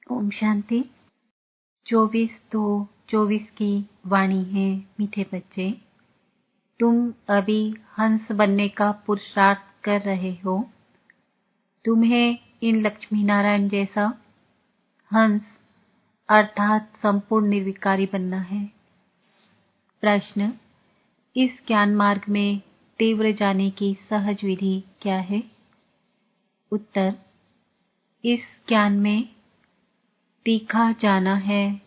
ओम शांति। 24/2/24 की वाणी है। मीठे बच्चे, तुम अभी हंस बनने का पुरुषार्थ कर रहे हो। तुम्हें इन लक्ष्मी नारायण जैसा हंस अर्थात संपूर्ण निर्विकारी बनना है। प्रश्न, इस ज्ञान मार्ग में तीव्र जाने की सहज विधि क्या है? उत्तर, इस ज्ञान में तीखा जाना है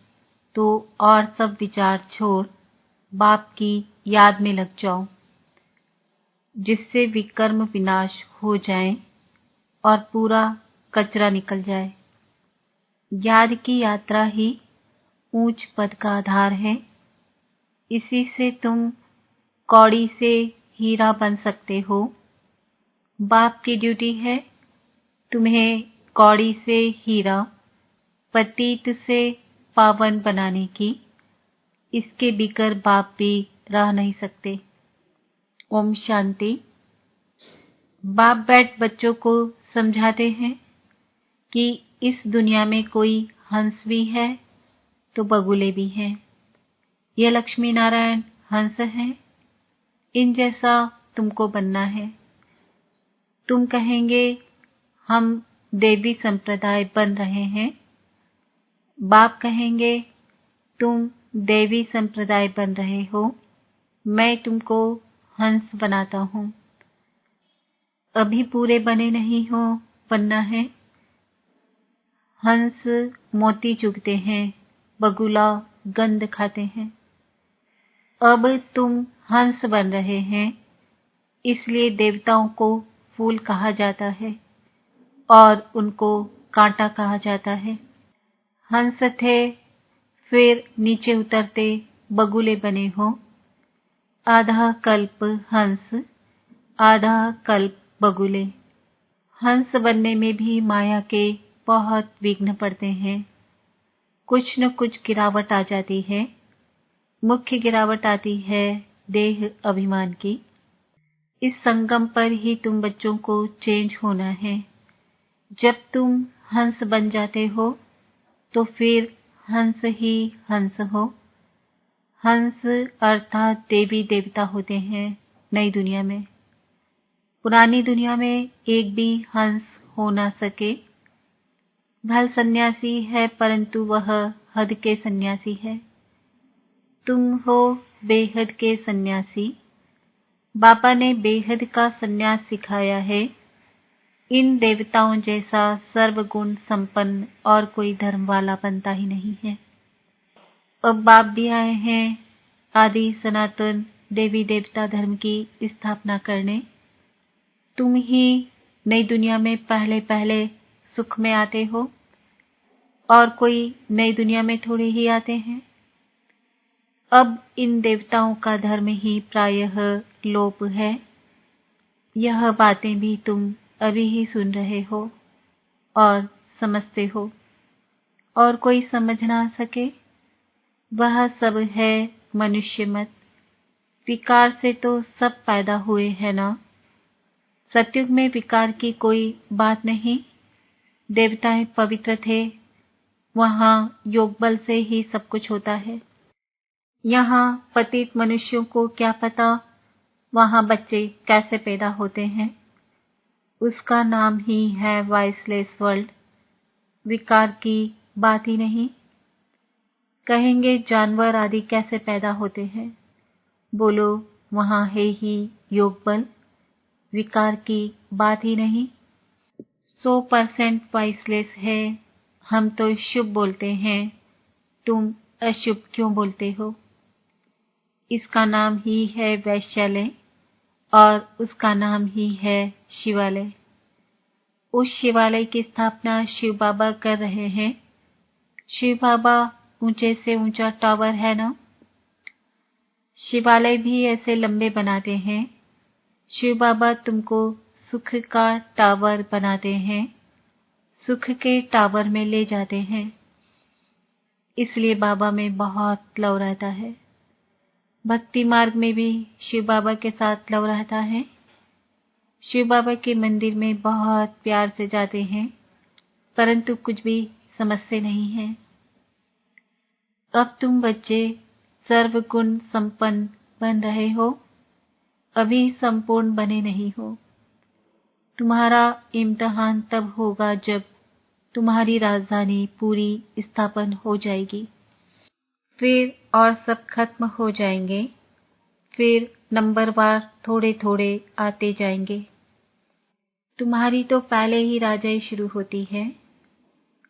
तो और सब विचार छोड़ बाप की याद में लग जाओ, जिससे विकर्म विनाश हो जाए और पूरा कचरा निकल जाए। याद की यात्रा ही ऊंच पद का आधार है। इसी से तुम कौड़ी से हीरा बन सकते हो। बाप की ड्यूटी है तुम्हें कौड़ी से हीरा, पतित से पावन बनाने की। इसके बिगर बाप भी रह नहीं सकते। ओम शांति। बाप बैठ बच्चों को समझाते हैं कि इस दुनिया में कोई हंस भी है तो बगुले भी हैं। ये लक्ष्मी नारायण हंस हैं। इन जैसा तुमको बनना है। तुम कहेंगे हम देवी संप्रदाय बन रहे हैं। बाप कहेंगे तुम देवी संप्रदाय बन रहे हो, मैं तुमको हंस बनाता हूँ। अभी पूरे बने नहीं हो, बनना है। हंस मोती चुगते हैं, बगुला गंध खाते हैं। अब तुम हंस बन रहे हैं, इसलिए देवताओं को फूल कहा जाता है और उनको कांटा कहा जाता है। हंस थे, फिर नीचे उतरते बगुले बने हो। आधा कल्प हंस, आधा कल्प बगुले। हंस बनने में भी माया के बहुत विघ्न पड़ते हैं। कुछ न कुछ गिरावट आ जाती है। मुख्य गिरावट आती है देह अभिमान की। इस संगम पर ही तुम बच्चों को चेंज होना है। जब तुम हंस बन जाते हो तो फिर हंस ही हंस हो। हंस अर्थात देवी देवता होते हैं नई दुनिया में। पुरानी दुनिया में एक भी हंस हो ना सके। भल सन्यासी है परंतु वह हद के सन्यासी है। तुम हो बेहद के सन्यासी। बाबा ने बेहद का सन्यास सिखाया है। इन देवताओं जैसा सर्वगुण संपन्न और कोई धर्म वाला बनता ही नहीं है। अब बाप भी आए हैं आदि सनातन देवी देवता धर्म की स्थापना करने। तुम ही नई दुनिया में पहले पहले सुख में आते हो और कोई नई दुनिया में थोड़े ही आते हैं। अब इन देवताओं का धर्म ही प्रायः लोप है। यह बातें भी तुम अभी ही सुन रहे हो और समझते हो, और कोई समझ ना सके। वह सब है मनुष्य मत। विकार से तो सब पैदा हुए हैं ना। सतयुग में विकार की कोई बात नहीं। देवताएं पवित्र थे, वहां योग बल से ही सब कुछ होता है। यहाँ पतित मनुष्यों को क्या पता वहां बच्चे कैसे पैदा होते हैं। उसका नाम ही है वॉइसलेस वर्ल्ड। विकार की बात ही नहीं। कहेंगे जानवर आदि कैसे पैदा होते हैं। बोलो वहां है ही योग बल। विकार की बात ही नहीं। 100% वॉइसलेस है। हम तो शुभ बोलते हैं, तुम अशुभ क्यों बोलते हो? इसका नाम ही है वैश्यालय और उसका नाम ही है शिवालय। उस शिवालय की स्थापना शिव बाबा कर रहे हैं। शिव बाबा ऊंचे से ऊंचा टावर है ना। शिवालय भी ऐसे लंबे बनाते हैं। शिव बाबा तुमको सुख का टावर बनाते हैं, सुख के टावर में ले जाते हैं। इसलिए बाबा में बहुत लव रहता है। भक्ति मार्ग में भी शिव बाबा के साथ लव रहता है। शिव बाबा के मंदिर में बहुत प्यार से जाते हैं, परंतु कुछ भी समझते नहीं हैं। अब तुम बच्चे सर्वगुण संपन्न बन रहे हो, अभी संपूर्ण बने नहीं हो। तुम्हारा इम्तिहान तब होगा जब तुम्हारी राजधानी पूरी स्थापन हो जाएगी। फिर और सब खत्म हो जाएंगे। फिर नंबरवार थोड़े थोड़े आते जाएंगे। तुम्हारी तो पहले ही राजाई शुरू होती है,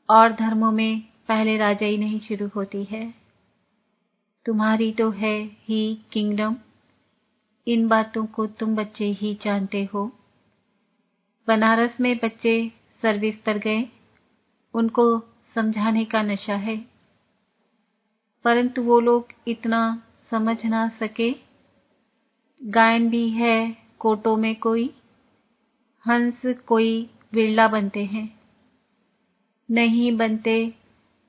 और धर्मों में पहले राजाई नहीं शुरू होती है। तुम्हारी तो है ही किंगडम। इन बातों को तुम बच्चे ही जानते हो। बनारस में बच्चे सर्विस पर गए, उनको समझाने का नशा है, परंतु वो लोग इतना समझ ना सके। गायन भी है कोटों में कोई, हंस कोई विरला बनते हैं। नहीं बनते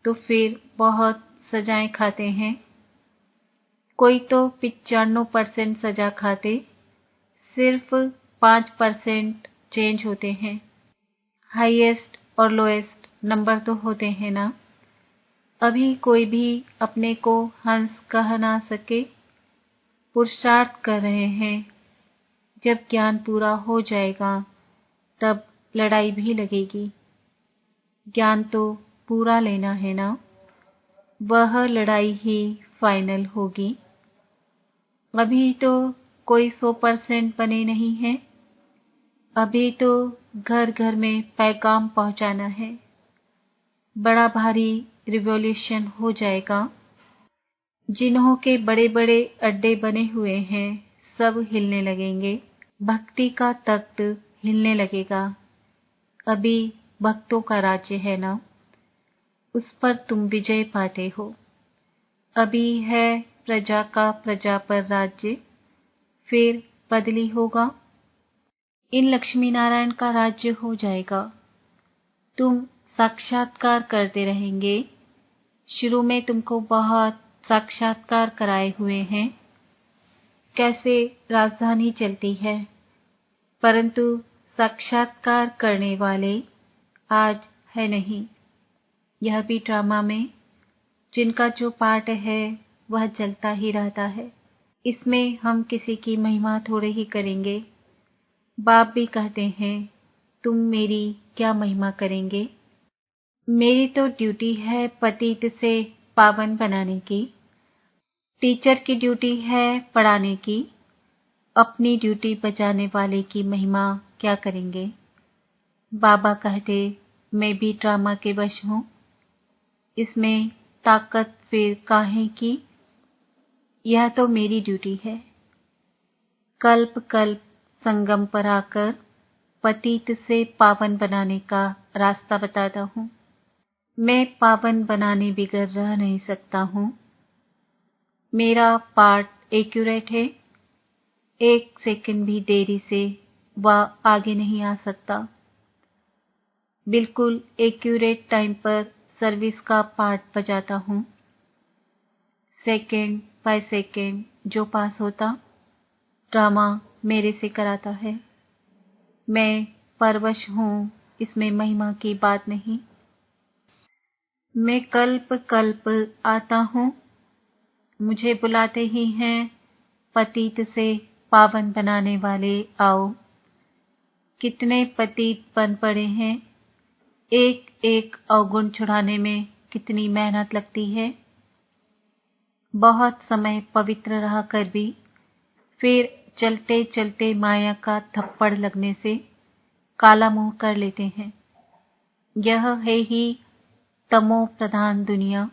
तो फिर बहुत सजाएं खाते हैं। कोई तो 95% सजा खाते, सिर्फ 5% चेंज होते हैं। हाईएस्ट और लोएस्ट नंबर तो होते हैं ना। अभी कोई भी अपने को हंस कह ना सके। पुरुषार्थ कर रहे हैं। जब ज्ञान पूरा हो जाएगा तब लड़ाई भी लगेगी। ज्ञान तो पूरा लेना है ना, वह लड़ाई ही फाइनल होगी। अभी तो कोई 100% बने नहीं है। अभी तो घर घर में पैगाम पहुंचाना है। बड़ा भारी रिवॉल्यूशन हो जाएगा। जिन्हों के बड़े बड़े अड्डे बने हुए हैं सब हिलने लगेंगे। भक्ति का तख्त हिलने लगेगा। अभी भक्तों का राज्य है ना, उस पर तुम विजय पाते हो। अभी है प्रजा का प्रजा पर राज्य, फिर बदली होगा। इन लक्ष्मी नारायण का राज्य हो जाएगा। तुम साक्षात्कार करते रहेंगे। शुरू में तुमको बहुत साक्षात्कार कराए हुए हैं, कैसे राजधानी चलती है, परंतु साक्षात्कार करने वाले आज है नहीं। यह भी ड्रामा में जिनका जो पार्ट है वह चलता ही रहता है। इसमें हम किसी की महिमा थोड़े ही करेंगे। बाप भी कहते हैं तुम मेरी क्या महिमा करेंगे। मेरी तो ड्यूटी है पतित से पावन बनाने की। टीचर की ड्यूटी है पढ़ाने की। अपनी ड्यूटी बजाने वाले की महिमा क्या करेंगे। बाबा कहते मैं भी ड्रामा के वश हूँ, इसमें ताकत फिर काहे की। यह तो मेरी ड्यूटी है। कल्प कल्प संगम पर आकर पतित से पावन बनाने का रास्ता बताता हूँ। मैं पावन बनाने बिगर रह नहीं सकता हूँ। मेरा पार्ट एक्यूरेट है। 1 सेकंड भी देरी से वह आगे नहीं आ सकता। बिल्कुल एक्यूरेट टाइम पर सर्विस का पार्ट बजाता हूँ। सेकंड बाय सेकंड जो पास होता, ड्रामा मेरे से कराता है। मैं परवश हूँ, इसमें महिमा की बात नहीं। मैं कल्प कल्प आता हूँ, मुझे बुलाते ही हैं पतित से पावन बनाने वाले आओ। कितने पतित बन पड़े हैं। एक एक अवगुण छुड़ाने में कितनी मेहनत लगती है। बहुत समय पवित्र रह कर भी फिर चलते चलते माया का थप्पड़ लगने से काला मुंह कर लेते हैं। यह है ही तमो प्रधान दुनिया।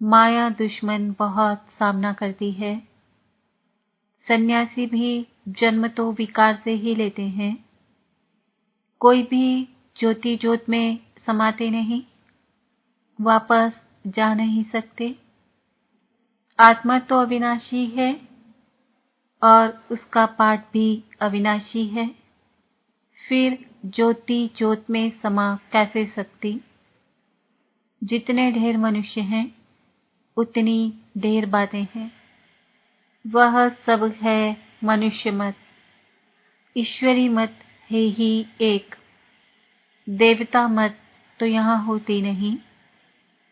माया दुश्मन बहुत सामना करती है। सन्यासी भी जन्म तो विकार से ही लेते हैं। कोई भी ज्योति ज्योत में समाते नहीं, वापस जा नहीं सकते। आत्मा तो अविनाशी है और उसका पाठ भी अविनाशी है। फिर ज्योति ज्योत में समा कैसे सकती। जितने ढेर मनुष्य हैं उतनी ढेर बातें हैं। वह सब है मनुष्य मत। ईश्वरी मत है ही एक। देवता मत तो यहाँ होती नहीं।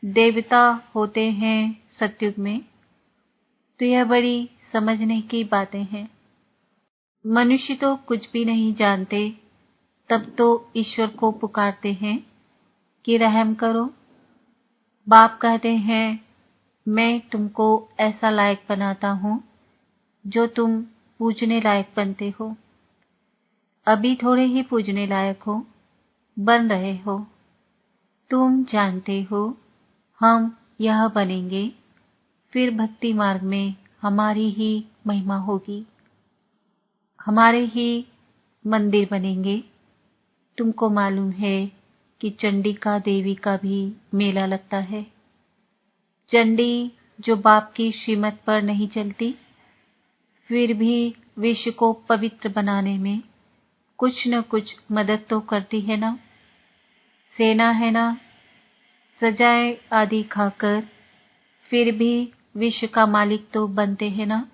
देवता होते हैं सतयुग में। तो यह बड़ी समझने की बातें हैं। मनुष्य तो कुछ भी नहीं जानते, तब तो ईश्वर को पुकारते हैं कि रहम करो। बाप कहते हैं मैं तुमको ऐसा लायक बनाता हूँ जो तुम पूजने लायक बनते हो। अभी थोड़े ही पूजने लायक हो, बन रहे हो। तुम जानते हो हम यह बनेंगे, फिर भक्ति मार्ग में हमारी ही महिमा होगी, हमारे ही मंदिर बनेंगे। तुमको मालूम है कि चंडिका देवी का भी मेला लगता है। चंडी जो बाप की श्रीमत पर नहीं चलती, फिर भी विश्व को पवित्र बनाने में कुछ न कुछ मदद तो करती है ना। सेना है ना, सजाएं आदि खाकर फिर भी विश्व का मालिक तो बनते हैं ना।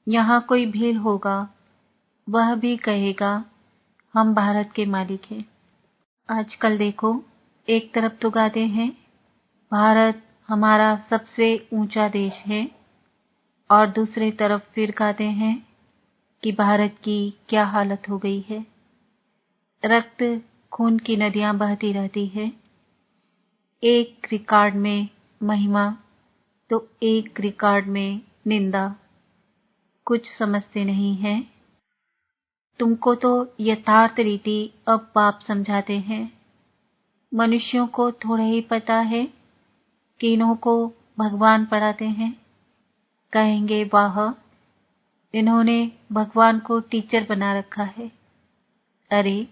यहाँ कोई भीड़ होगा, वह भी कहेगा हम भारत के मालिक हैं। आजकल देखो, एक तरफ तो गाते हैं भारत हमारा सबसे ऊंचा देश है, और दूसरे तरफ फिर गाते हैं कि भारत की क्या हालत हो गई है। रक्त खून की नदियां बहती रहती है। एक रिकॉर्ड में महिमा तो एक रिकॉर्ड में निंदा। कुछ समझते नहीं हैं। तुमको तो यथार्थ रीति अब बाप समझाते हैं। मनुष्यों को थोड़ा ही पता है कि इन्हों को भगवान पढ़ाते हैं। कहेंगे वाह, इन्होंने भगवान को टीचर बना रखा है। अरे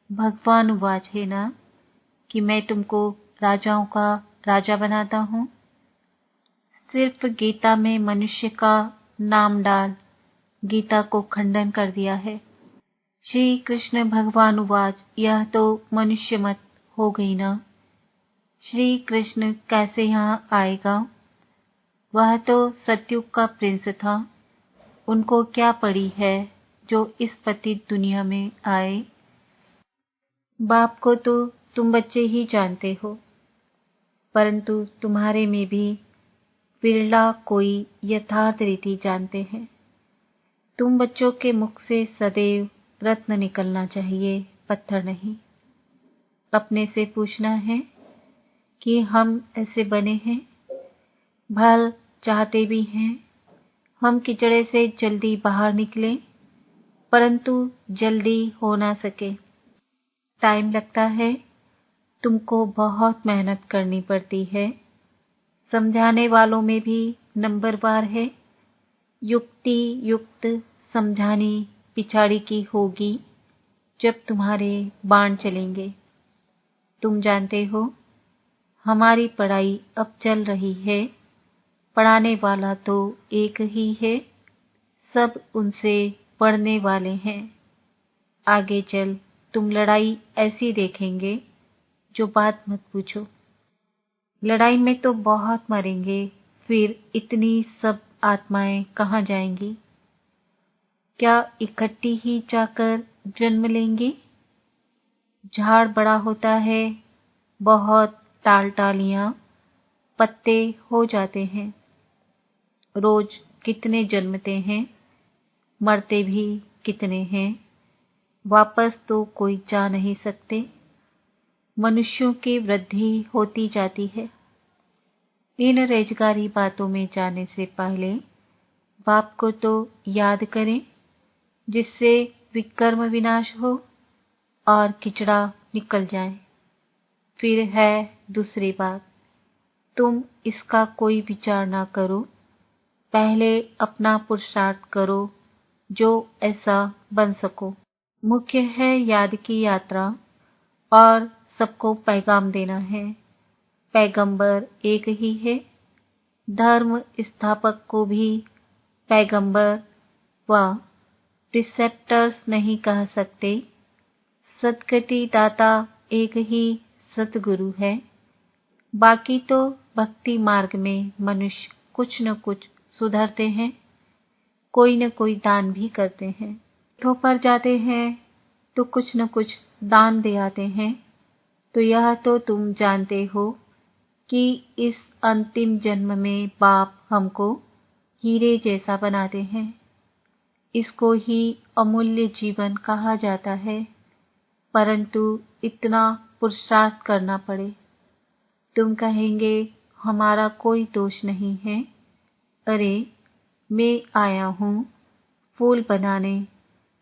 भगवान उवाच है ना कि मैं तुमको राजाओं का राजा बनाता हूँ। सिर्फ गीता में मनुष्य का नाम डाल गीता को खंडन कर दिया है। श्री कृष्ण भगवान उवाच, यह तो मनुष्य मत हो गई ना। श्री कृष्ण कैसे यहाँ आएगा? वह तो सतयुग का प्रिंस था। उनको क्या पड़ी है जो इस पतित दुनिया में आए। बाप को तो तुम बच्चे ही जानते हो, परंतु तुम्हारे में भी विरला कोई यथार्थ रीति जानते हैं। तुम बच्चों के मुख से सदैव रत्न निकलना चाहिए, पत्थर नहीं। अपने से पूछना है कि हम ऐसे बने हैं। भल चाहते भी हैं हम कीचड़े से जल्दी बाहर निकलें, परंतु जल्दी हो ना सके। टाइम लगता है, तुमको बहुत मेहनत करनी पड़ती है। समझाने वालों में भी नंबरवार है। युक्ति युक्त समझानी पिछाड़ी की होगी जब तुम्हारे बाण चलेंगे। तुम जानते हो हमारी पढ़ाई अब चल रही है। पढ़ाने वाला तो एक ही है, सब उनसे पढ़ने वाले हैं। आगे चल तुम लड़ाई ऐसी देखेंगे जो बात मत पूछो। लड़ाई में तो बहुत मरेंगे, फिर इतनी सब आत्माएं कहाँ जाएंगी? क्या इकट्ठी ही जाकर जन्म लेंगी? झाड़ बड़ा होता है, बहुत टालियां पत्ते हो जाते हैं। रोज कितने जन्मते हैं, मरते भी कितने हैं, वापस तो कोई जा नहीं सकते। मनुष्यों की वृद्धि होती जाती है। इन रेजगारी बातों में जाने से पहले बाप को तो याद करें, जिससे विकर्म विनाश हो और किचड़ा निकल जाए। फिर है दूसरी बात, तुम इसका कोई विचार ना करो, पहले अपना पुरुषार्थ करो जो ऐसा बन सको। मुख्य है याद की यात्रा और सबको पैगाम देना है। पैगंबर एक ही है। धर्म स्थापक को भी पैगंबर व रिसेप्टर्स नहीं कह सकते। सद्गति दाता एक ही सतगुरु है। बाकी तो भक्ति मार्ग में मनुष्य कुछ न कुछ सुधरते हैं, कोई न कोई दान भी करते हैं। तो पर जाते हैं तो कुछ न कुछ दान दे आते हैं। तो यह तो तुम जानते हो कि इस अंतिम जन्म में बाप हमको हीरे जैसा बनाते हैं। इसको ही अमूल्य जीवन कहा जाता है, परंतु इतना पुरुषार्थ करना पड़े। तुम कहेंगे हमारा कोई दोष नहीं है। अरे मैं आया हूँ फूल बनाने,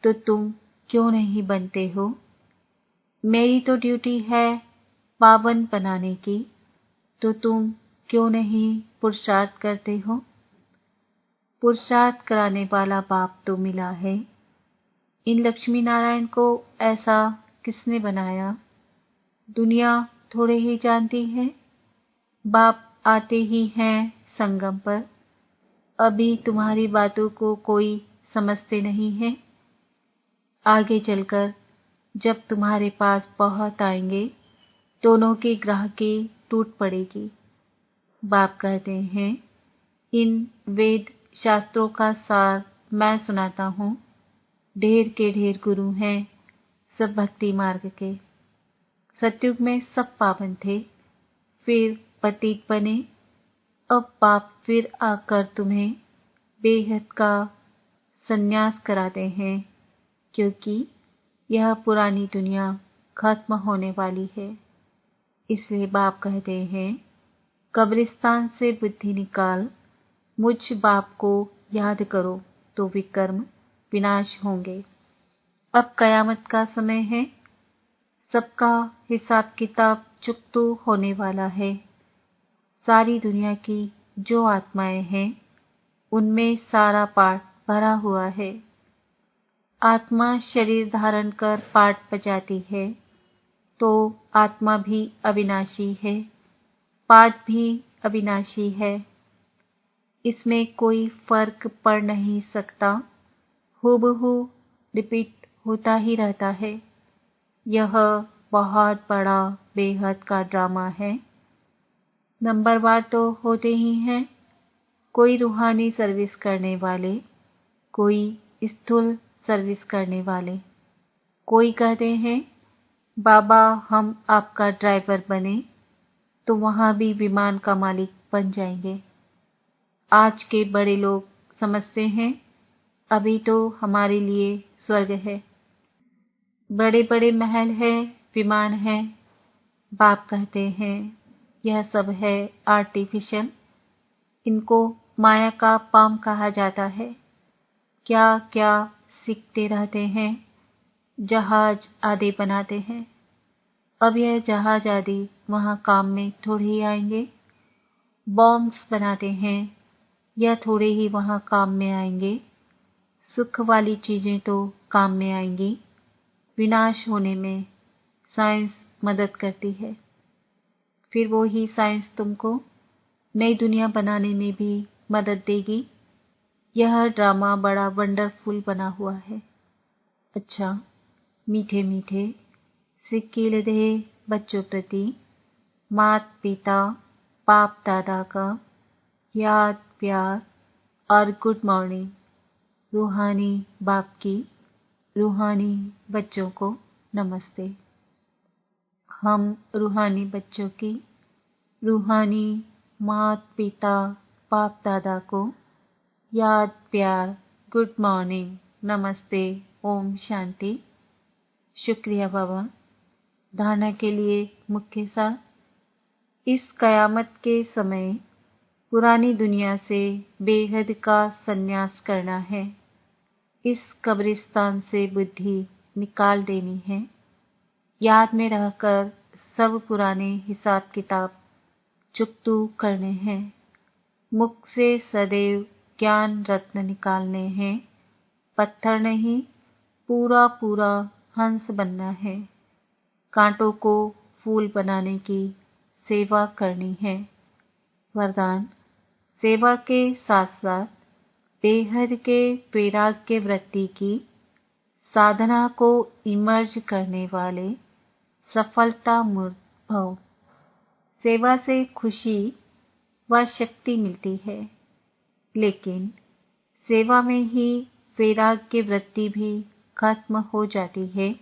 तो तुम क्यों नहीं बनते हो? मेरी तो ड्यूटी है पावन बनाने की, तो तुम क्यों नहीं पुरुषार्थ करते हो? पुरुषार्थ कराने वाला बाप तो मिला है। इन लक्ष्मी नारायण को ऐसा किसने बनाया? दुनिया थोड़े ही जानती है। बाप आते ही हैं संगम पर। अभी तुम्हारी बातों को कोई समझते नहीं है। आगे चलकर जब तुम्हारे पास बहुत आएंगे, दोनों की ग्राहकी टूट पड़ेगी। बाप कहते हैं इन वेद शास्त्रों का सार मैं सुनाता हूँ। ढेर के ढेर गुरु हैं सब भक्ति मार्ग के। सतयुग में सब पावन थे, फिर पतित बने। अब बाप फिर आकर तुम्हें बेहद का संन्यास कराते हैं, क्योंकि यह पुरानी दुनिया खत्म होने वाली है। इसलिए बाप कहते हैं कब्रिस्तान से बुद्धि निकाल, मुझ बाप को याद करो तो विकर्म विनाश होंगे। अब कयामत का समय है, सबका हिसाब किताब चुकतू होने वाला है। सारी दुनिया की जो आत्माएं हैं, उनमें सारा पाठ भरा हुआ है। आत्मा शरीर धारण कर पाठ बजाती है, तो आत्मा भी अविनाशी है, पाठ भी अविनाशी है। इसमें कोई फर्क पड़ नहीं सकता, हूबहू रिपीट होता ही रहता है। यह बहुत बड़ा बेहद का ड्रामा है। नंबरवार तो होते ही हैं, कोई रूहानी सर्विस करने वाले, कोई स्थूल सर्विस करने वाले। कोई कहते हैं बाबा हम आपका ड्राइवर बने, तो वहां भी विमान का मालिक बन जाएंगे। आज के बड़े लोग समझते हैं अभी तो हमारे लिए स्वर्ग है, बड़े बड़े महल है, विमान है। बाप कहते हैं यह सब है आर्टिफिशियल। इनको माया का पाम कहा जाता है। क्या क्या सीखते रहते हैं, जहाज आदि बनाते हैं। अब यह जहाज आदि वहां काम में थोड़े ही आएंगे। बॉम्ब्स बनाते हैं, यह थोड़े ही वहां काम में आएंगे। सुख वाली चीजें तो काम में आएंगी। विनाश होने में साइंस मदद करती है। फिर वो ही साइंस तुमको नई दुनिया बनाने में भी मदद देगी। यह ड्रामा बड़ा वंडरफुल बना हुआ है। अच्छा, मीठे मीठे सिक्किल दे बच्चों प्रति मात पिता बाप दादा का याद प्यार और गुड मॉर्निंग। रूहानी बाप की रूहानी बच्चों को नमस्ते। हम रूहानी बच्चों की रूहानी मात पिता बाप दादा को याद प्यार गुड मॉर्निंग नमस्ते ओम शांति। शुक्रिया बाबा। धारणा के लिए मुख्य सार। इस कयामत के समय पुरानी दुनिया से बेहद का संन्यास करना है। इस कब्रिस्तान से बुद्धि निकाल देनी है। याद में रहकर सब पुराने हिसाब किताब चुकतू करने हैं। मुख से सदैव ज्ञान रत्न निकालने हैं। पत्थर नहीं, पूरा पूरा हंस बनना है। कांटों को फूल बनाने की सेवा करनी है। वरदान। सेवा के साथ साथ बेहद के वैराग्य वृत्ति की साधना को इमर्ज करने वाले सफलता मूर्त भव। सेवा से खुशी व शक्ति मिलती है, लेकिन सेवा में ही वैराग्य वृत्ति भी खत्म हो जाती है।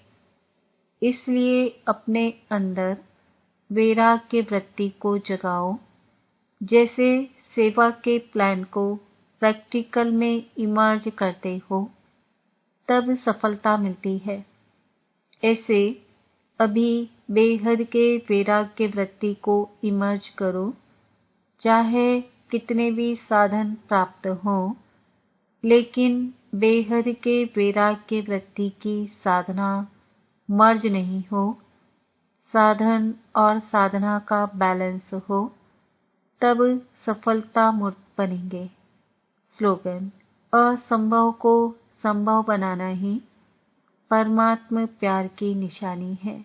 इसलिए अपने अंदर वैराग्य वृत्ति को जगाओ। जैसे सेवा के प्लान को प्रैक्टिकल में इमर्ज करते हो तब सफलता मिलती है, ऐसे अभी बेहद के वैराग्य वृत्ति को इमर्ज करो। चाहे कितने भी साधन प्राप्त हों, लेकिन बेहद के वैराग्य वृत्ति की साधना मर्ज नहीं हो, साधन और साधना का बैलेंस हो, तब सफलता मूर्त बनेंगे। स्लोगन: असंभव को संभव बनाना ही परमात्म प्यार की निशानी है।